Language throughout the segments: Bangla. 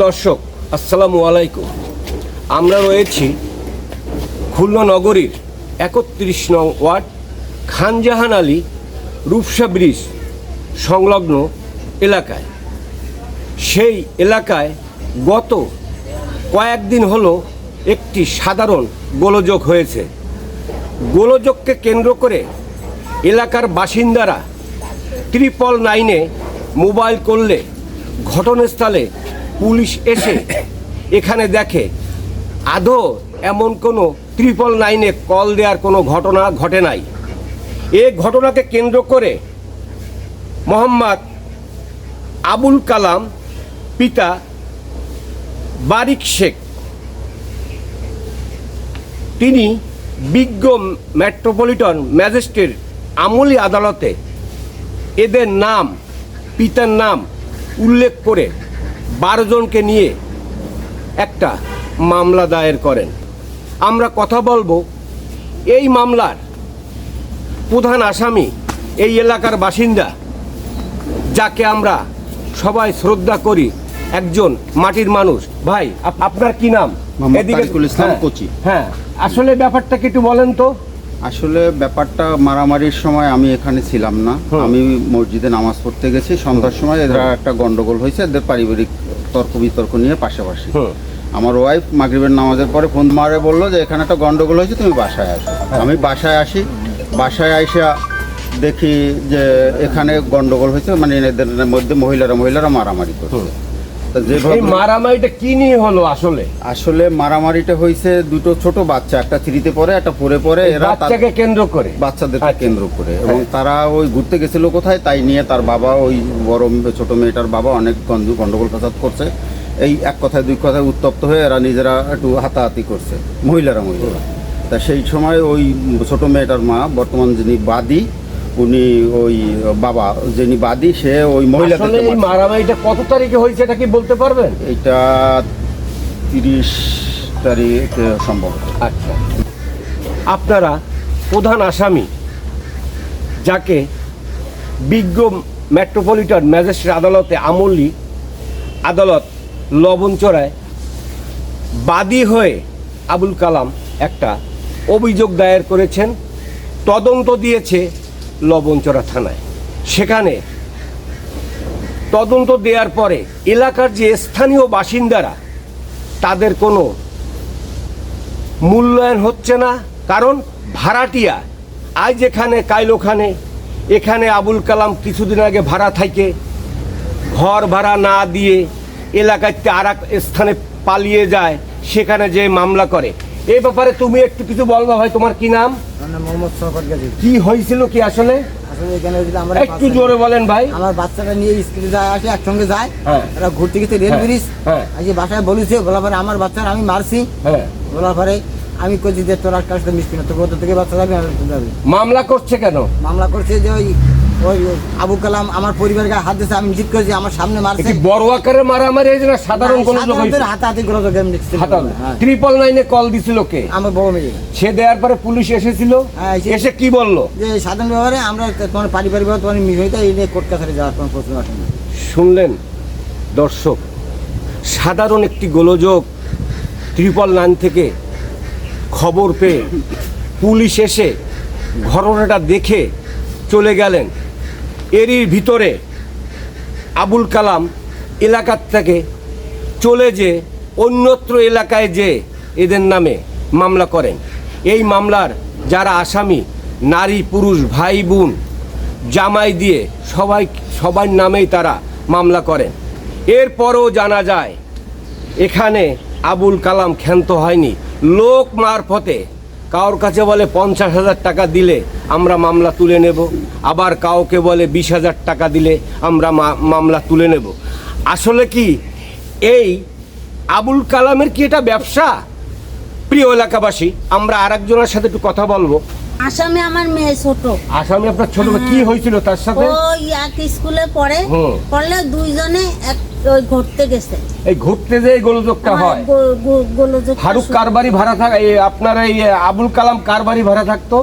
দর্শক আসসালামু আলাইকুম। আমরা রয়েছি খুলনা নগরীর ৩১ নং ওয়ার্ড খানজাহান আলী রূপসা ব্রিজ সংলগ্ন এলাকায়। সেই এলাকায় গত কয়েকদিন হলো একটি সাধারণ গোলযোগ হয়েছে। গোলযোগকে কেন্দ্র করে এলাকার বাসিন্দারা 999-এ মোবাইল করলে ঘটনাস্থলে পুলিশ এসে এখানে দেখে আদৌ এমন কোনো 999-এ কল দেওয়ার কোনো ঘটনা ঘটে নাই। এই ঘটনাকে কেন্দ্র করে মোহাম্মদ আবুল কালাম পিতা বারিক শেখ তিনি বিজ্ঞ মেট্রোপলিটন ম্যাজিস্ট্রেট আমলি আদালতে এদের নাম পিতার নাম উল্লেখ করে 12 জনকে নিয়ে একটা মামলা দায়ের করেন। আমরা কথা বলবো এই মামলার প্রধান আসামি এই এলাকার বাসিন্দা, যাকে আমরা সবাই শ্রদ্ধা করি, একজন মাটির মানুষ। ভাই আপনার কি নাম? কোচি। হ্যাঁ, আসলে ব্যাপারটা কি একটু বলেন তো। আসলে ব্যাপারটা মারামারির সময় আমি এখানে ছিলাম না, আমি মসজিদে নামাজ পড়তে গেছি। সন্ধ্যার সময় এদের একটা গন্ডগোল হয়েছে, এদের পারিবারিক তর্ক বিতর্ক নিয়ে পাশাপাশি। আমার ওয়াইফ মাগরিবের নামাজের পরে ফোন মারে বললো যে এখানে একটা গন্ডগোল হয়েছে, তুমি বাসায় আসো। আমি বাসায় আসি, বাসায় আইসা দেখি যে এখানে গন্ডগোল হয়েছে, মানে এদের মধ্যে মহিলারা মারামারি করছে। মারামারিটা কি নিয়ে হলো? আসলে মারামারিটা হয়েছে দুটো ছোট বাচ্চা, একটা 3-তে পড়ে, একটা 4-এ পড়ে, এরা বাচ্চাকে কেন্দ্র করে, বাচ্চাদেরকে কেন্দ্র করে। এবং তারা ওই ঘুরতে গেছিল কোথায়, তাই নিয়ে তার বাবা, ওই বড় ছোট মেয়েটার বাবা অনেক গন্ডগোল ফাসাদ করছে। এই এক কথায় দুই কথায় উত্তপ্ত হয়ে এরা নিজেরা একটু হাতাহাতি করছে, মহিলারা। তা সেই সময় ওই ছোট মেয়েটার মা, বর্তমান যিনি বাদী, উনি ওই বাবা যিনি বাদী, সে ওই মহিলা। মারামারিটা কত তারিখে হয়েছে এটা কি বলতে পারবেন? এটা 30 তারিখে সম্ভব। আচ্ছা, আপনারা প্রধান আসামি, যাকে বিজ্ঞ মেট্রোপলিটন ম্যাজিস্ট্রেট আদালতে আমলি আদালত লবণচড়ায় বাদী হয়ে আবুল কালাম একটা অভিযোগ দায়ের করেছেন, তদন্ত দিয়েছে লবণচড়া থানায়। সেখানে তদন্ত দেওয়ার পরে এলাকার যে স্থানীয় বাসিন্দারা, তাদের কোনো মূল্যায়ন হচ্ছে না। কারণ ভাড়াটিয়া আজ এখানে কাইল ওখানে। এখানে আবুল কালাম কিছুদিন আগে ভাড়া থাকে, ঘর ভাড়া না দিয়ে এলাকাতে আর এক স্থানে পালিয়ে যায়, সেখানে যে মামলা করে। এই ব্যাপারে তুমি একটু কিছু বলবা ভাই। তোমার কি নাম? মোহাম্মদ শওকত গাজী। কি হয়েছিল কি আসলে? এখানে আমরা একটু জোরে বলেন ভাই। আমার বাচ্চাটা নিয়ে স্কুলে যায়, আসে একসঙ্গে যায়। ওরা ঘুরতে গেছে রেল ব্রিজ। আজ বাসায় বলেছে, বলার পরে আমার বাচ্চারা আমি মারছি। বলার পরে আমি কইছি যে তোর কার সাথে মিশবি না, তোর কোথা থেকে বাচ্চা যাবে। মামলা করছে কেন? মামলা করছে যে ওই আবুল কালাম আমার পরিবারকে হাত দিয়েছে, আমি জিত করেছি, আমার সামনে মারছে। বড় আকারের মারামারি হয়েছে না সাধারণ কোনো লোক? হাতাহাতি করে 999-এ কল দিছিল কে? আমার বড় মেয়ে। সে দেওয়ার পরে পুলিশ এসেছিল, এসে কি বললো? যে সাধারণ ব্যাপারে আমরা তোমার পারিবারিক তোমার মিশতে এই নিয়ে কোর্ট কাছারি যাওয়ার কোনো প্রশ্ন আসে না। শুনলেন দর্শক, সাধারণ একটি গোলযোগ, 999 থেকে খবর পেয়ে পুলিশ এসে ঘটনাটা দেখে চলে গেলেন। এরই ভিতরে আবুল কালাম এলাকার থেকে চলে যে অন্যত্র এলাকায় যে এদের নামে মামলা করেন। এই মামলার যারা আসামি, নারী পুরুষ ভাই বোন জামাই দিয়ে সবার নামেই তারা মামলা করেন। এরপরও জানা যায় এখানে আবুল কালাম ক্ষান্ত হয়নি। লোক মারফতে কারোর কাছে বলে 50,000 টাকা দিলে আমরা মামলা তুলে নেব, আবার কাউকে বলে 20,000 টাকা দিলে আমরা মামলা তুলে নেব। আসলে কি এই আবুল কালামের কি এটা ব্যবসা? প্রিয় এলাকাবাসী, আমরা আরেকজনের সাথে একটু কথা বলবো। আসামি আমার মেয়ে ছোট। আসামি আপনার ছোট? কি হয়েছিল তার সাথে? ওই এক স্কুলে পড়লে দুইজনে এক ওই ঘুরতে গেছে। এই ঘুরতে যে গোলযোগটা হয়, গোলযোগ ফারুক কার বাড়ি ভাড়া থাকে? আপনার এই আবুল কালাম কার বাড়ি ভাড়া থাকতো?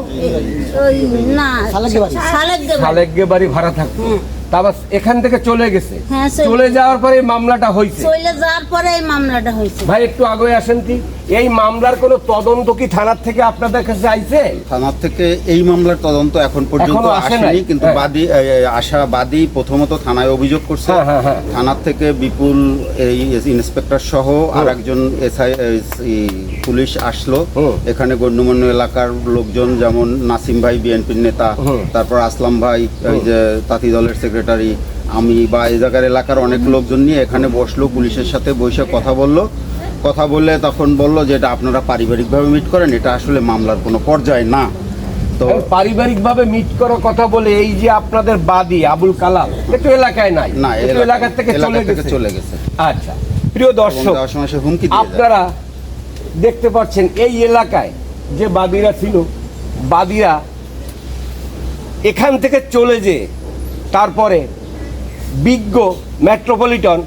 ওই না, সালেক বাড়ি ভাড়া থাকতো। তারপর এখান থেকে চলে গেছে, হ্যাঁ, চলে যাওয়ার পরে এই মামলাটা হয়েছে। চলে যাওয়ার পরে এই মামলাটা হয়েছে। ভাই একটু আগে আসেন কি, এই মামলার কোনো তদন্ত কি থানার থেকে আপনাদের কাছে আইছে? থানার থেকে এই মামলার তদন্ত এখন পর্যন্ত এখনো আসে নাই। আসেনি, কিন্তু হ্যাঁ। আশাবাদী প্রথমত থানায় অভিযোগ করছে। হ্যাঁ। থানার থেকে বিপুল এই ইন্সপেক্টর সহ আর একজন এসআই পুলিশ আসলো। এখানে গণ্যমান্য এলাকার লোকজন, যেমন নাসিম ভাই বিএনপির নেতা, তারপর আসলাম ভাই এই যে তাঁতি দলের সেক্রেটারি, আমি বা এই জায়গার এলাকার অনেক লোকজন নিয়ে এখানে বসলো, পুলিশের সাথে বসে কথা বললে তখন বললো যে এটা আপনারা পারিবারিকভাবে মিট করেন, এটা আসলে মামলার কোনো পর্যায়ে না। তো পারিবারিক ভাবে মিট করার কথা বলে এই যে আপনাদের বাদী আবুল কালাম একটু এলাকায় নাই, না, একটু এলাকা থেকে চলে গেছে। আচ্ছা প্রিয় দর্শক, দেওয়ার সময় সে হুমকি দিয়ে যায়। আপনারা দেখতে পাচ্ছেন এই এলাকায় যে বাদীরা ছিল, বাদীরা এখান থেকে চলে যে তারপরে বিজ্ঞ মেট্রোপলিটন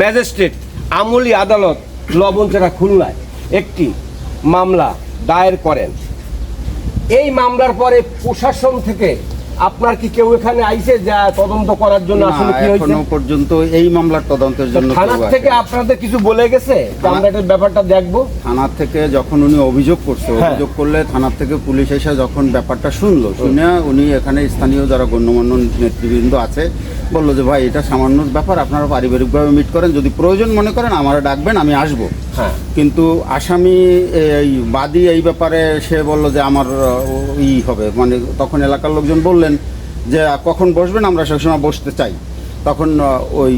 ম্যাজিস্ট্রেট আমলি আদালত লবণচেরা খুলনায় একটি মামলা দায়ের করেন। এই মামলার পরে প্রশাসন থেকে আপনার কি কেউ এখানে আইছে যা তদন্ত করার জন্য? আসলে কি হয়েছে এখনো পর্যন্ত এই মামলার তদন্তের জন্য থানার কেউ থেকে আসেনি। আপনাদের কিছু বলে গেছে যে আমরা এটার ব্যাপারটা দেখবো? থানার থেকে যখন উনি অভিযোগ করছে, হ্যাঁ। অভিযোগ করলে থানার থেকে পুলিশ এসে যখন ব্যাপারটা শুনে উনি এখানে স্থানীয় যারা গণ্যমান্য নেতৃবৃন্দ আছে বললো যে ভাই এটা সামান্য ব্যাপার, আপনারা পারিবারিকভাবে মিট করেন, যদি প্রয়োজন মনে করেন আমারা ডাকবেন, আমি আসবো। হ্যাঁ। কিন্তু আসামি এই বাদী এই ব্যাপারে সে বলল যে আমার হবে, মানে তখন এলাকার লোকজন বললেন যে কখন বসবেন, আমরা সেই সময় বসতে চাই। তখন ওই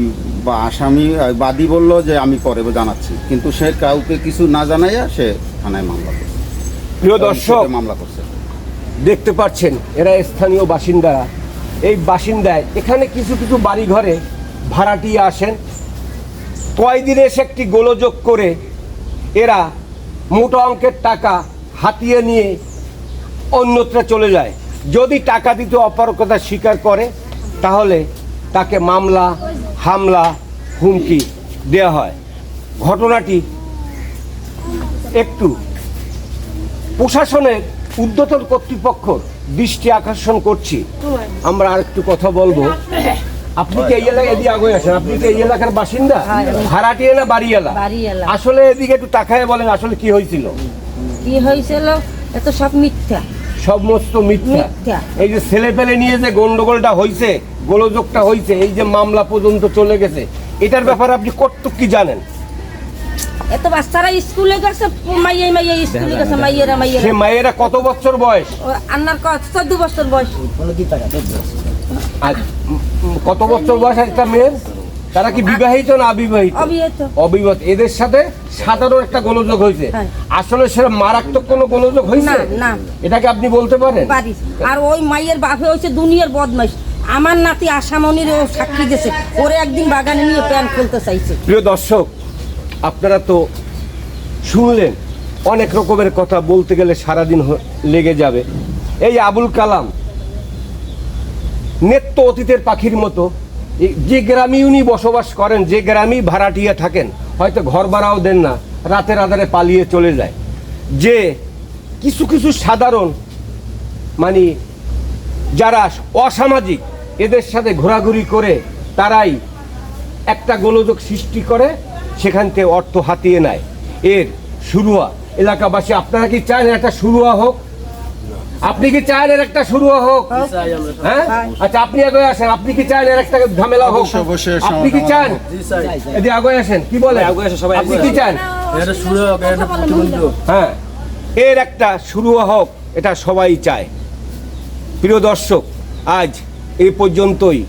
আসামি বাদী বলল যে আমি পরে জানাচ্ছি, কিন্তু সে কাউকে কিছু না জানাইয়া সে থানায় মামলা করছে। প্রিয় দর্শক, মামলা করছে। দেখতে পাচ্ছেন এরা স্থানীয় বাসিন্দারা, এই বাসিন্দায় এখানে কিছু কিছু বাড়ি ঘরে ভাড়াটিয়ে আসেন, কয়দিনে এসে একটি গোলযোগ করে এরা মোটা অঙ্কের টাকা হাতিয়ে নিয়ে অন্যত্র চলে যায়। যদি টাকা দিতে অপারগতা স্বীকার করে তাহলে তাকে মামলা, হামলা, হুমকি দেওয়া হয়। ঘটনাটি একটু প্রশাসনের ঊর্ধ্বতন কর্তৃপক্ষর দৃষ্টি আকর্ষণ করছি। আমরা আর একটু কথা বলবো। আপনি কি এই এলাকায় এদিকে আগে আসেন? আপনি কি এই এলাকার বাসিন্দা? ভাড়াটিয়া না বাড়িওয়ালা? বাড়িওয়ালা। আসলে এদিকে একটু তাকায় বলেন, আসলে কি হয়েছিল? কি হয়েছিল? এত সব মিথ্যা। সমস্ত মিথ্যা। মিথ্যা। এই যে ছেলে পেলে নিয়ে যে গন্ডগোলটা হয়েছে, গোলযোগটা হয়েছে, এই যে মামলা পর্যন্ত চলে গেছে, এটার ব্যাপারে আপনি কতটুকু কি জানেন? এত বাচ্চারা স্কুলে গেছে, মাইয়ে স্কুলে গেছে, সে মায়েরা কত বছর বয়স? আন্নার 14 বছর বয়স। আর কত বছর বয়স একটা মেয়ের? তারা কি বিবাহিত না অবিবাহিত? অবিবাহিত। অবিবাহিত। এদের সাথে সাধারণ একটা গোলযোগ হয়েছে। হ্যাঁ। আসলে সেটা মারাত্মক কোনো গোলযোগ হয়েছে? না, না। এটাকে আপনি বলতে পারেন? পারি। আর ওই মাইয়ের বাপে হয়েছে দুনিয়ার বদমাইশ। আমার নাতি আশামনির ও সাক্ষী দিয়েছে, ওরে একদিন বাগানে নিয়ে প্যান খুলতে চাইছে। প্রিয় দর্শক, আপনারা তো শুনলেন, অনেক রকমের কথা বলতে গেলে সারাদিন লেগে যাবে। এই আবুল কালাম নেত্য অতীতের পাখির মতো যে গ্রামে উনি বসবাস করেন, যে গ্রামেই ভাড়াটিয়া থাকেন, হয়তো ঘর ভাড়াও দেন না, রাতের আধারে পালিয়ে চলে যায়। যে কিছু কিছু সাধারণ মানে যারা অসামাজিক, এদের সাথে ঘোরাঘুরি করে তারাই একটা গোলযোগ সৃষ্টি করে, সেখান থেকে অর্থ হাতিয়ে নেয়। এর শুরুয়া এলাকাবাসী, আপনারা কি চান একটা শুরুয়া হোক? আপনি কি চান এর একটা শুরুয়া হোক? হ্যাঁ, আচ্ছা আপনি আগে আসেন। আপনি কি চান এর একটা ঝামেলা হোক? অবশ্যই। আপনি কি চান? এদিকে আগে আসেন। কি বলেন? আপনি কি চান? হ্যাঁ, এর একটা শুরুয়া হোক, এটা সবাই চায়। প্রিয় দর্শক, আজ এই পর্যন্তই।